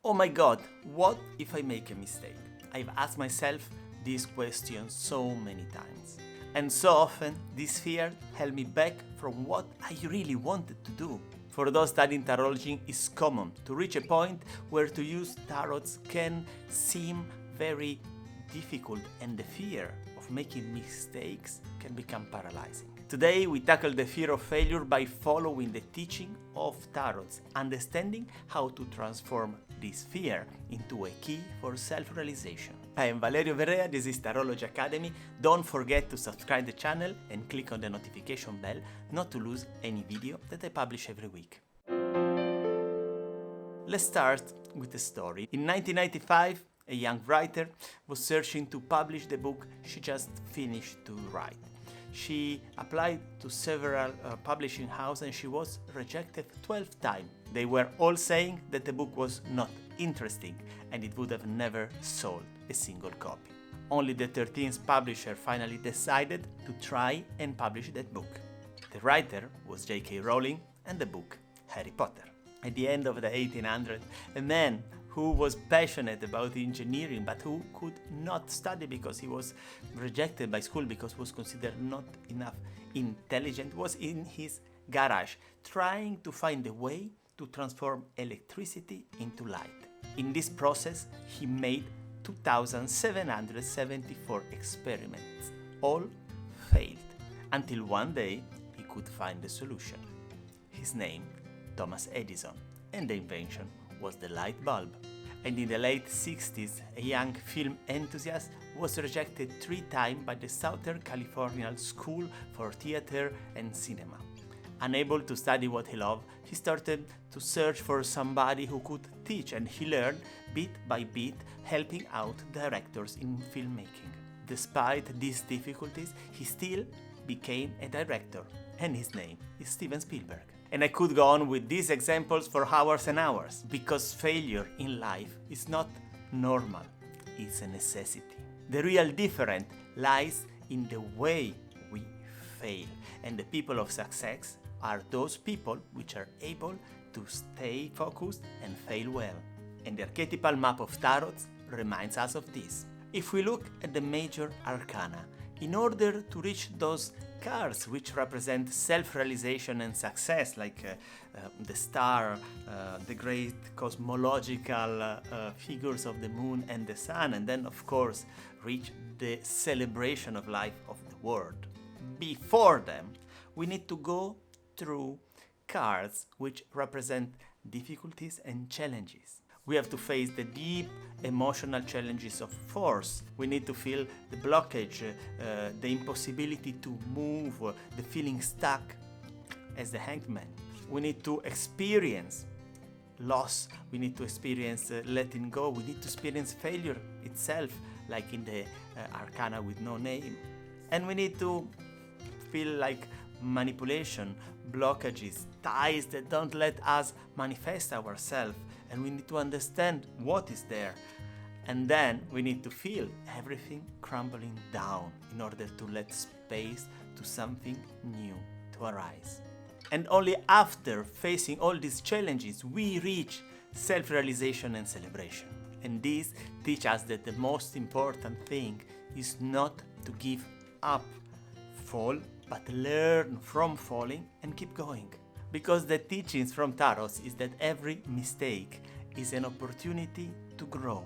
Oh my God, what if I make a mistake? I've asked myself this question so many times. And so often, this fear held me back from what I really wanted to do. For those studying tarology, it's common to reach a point where to use tarots can seem very difficult, and the fear of making mistakes can become paralyzing. Today we tackle the fear of failure by following the teaching of tarots, understanding how to transform this fear into a key for self-realization. I am Valerio Verrea, this is Tarology Academy. Don't forget to subscribe the channel and click on the notification bell not to lose any video that I publish every week. Let's start with a story. In 1995, a young writer was searching to publish the book she just finished to write. She applied to several publishing houses and she was rejected 12 times. They were all saying that the book was not interesting and it would have never sold a single copy. Only the 13th publisher finally decided to try and publish that book. The writer was J.K. Rowling and the book Harry Potter. At the end of the 1800s, a man who was passionate about engineering but who could not study because he was rejected by school because he was considered not enough intelligent, was in his garage trying to find a way to transform electricity into light. In this process, he made 2,774 experiments. All failed, until one day he could find a solution. His name, Thomas Edison, and the invention was the light bulb. And in the late 60s, a young film enthusiast was rejected 3 times by the Southern California School for Theater and Cinema. Unable to study what he loved, he started to search for somebody who could teach, and he learned bit by bit, helping out directors in filmmaking. Despite these difficulties, he still became a director, and his name is Steven Spielberg. And I could go on with these examples for hours and hours, because failure in life is not normal, it's a necessity. The real difference lies in the way we fail, and the people of success are those people which are able to stay focused and fail well. And the archetypal map of tarot reminds us of this. If we look at the major arcana, in order to reach those cards which represent self-realization and success, like the star, the great cosmological figures of the moon and the sun, and then of course reach the celebration of life of the world. Before them, we need to go through cards which represent difficulties and challenges. We have to face the deep emotional challenges of force. We need to feel the blockage, the impossibility to move, the feeling stuck as the hanged man. We need to experience loss. We need to experience letting go. We need to experience failure itself, like in the arcana with no name. And we need to feel like manipulation, blockages, ties that don't let us manifest ourselves. And we need to understand what is there. And then we need to feel everything crumbling down in order to let space to something new to arise. And only after facing all these challenges, we reach self-realization and celebration. And this teaches us that the most important thing is not to give up, fall, but learn from falling and keep going. Because the teachings from Tarot is that every mistake is an opportunity to grow.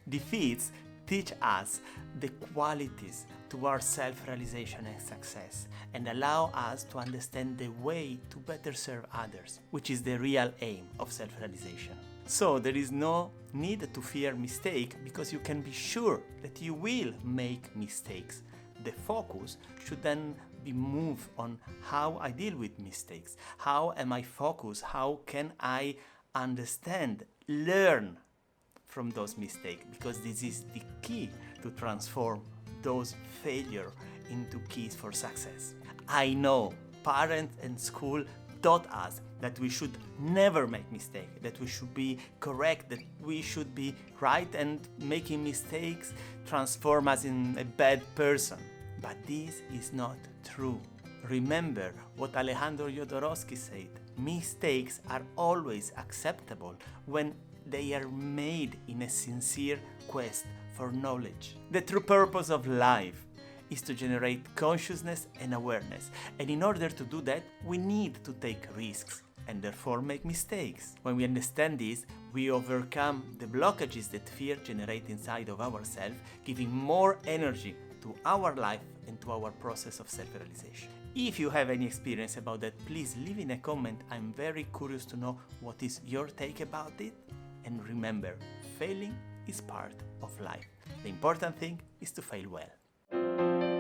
Defeats teach us the qualities towards self-realization and success, and allow us to understand the way to better serve others, which is the real aim of self-realization. So there is no need to fear mistake, because you can be sure that you will make mistakes. The focus should then be moved on how I deal with mistakes. How am I focused? How can I understand, learn from those mistakes? Because this is the key to transform those failures into keys for success. I know parents and school taught us that we should never make mistakes, that we should be correct, that we should be right, and making mistakes transform us in a bad person. But this is not true. Remember what Alejandro Jodorowsky said: mistakes are always acceptable when they are made in a sincere quest for knowledge. The true purpose of life is to generate consciousness and awareness, and in order to do that, we need to take risks and therefore make mistakes. When we understand this, we overcome the blockages that fear generates inside of ourselves, giving more energy to our life and to our process of self-realization. If you have any experience about that, please leave in a comment. I'm very curious to know what is your take about it. And remember, failing is part of life. The important thing is to fail well.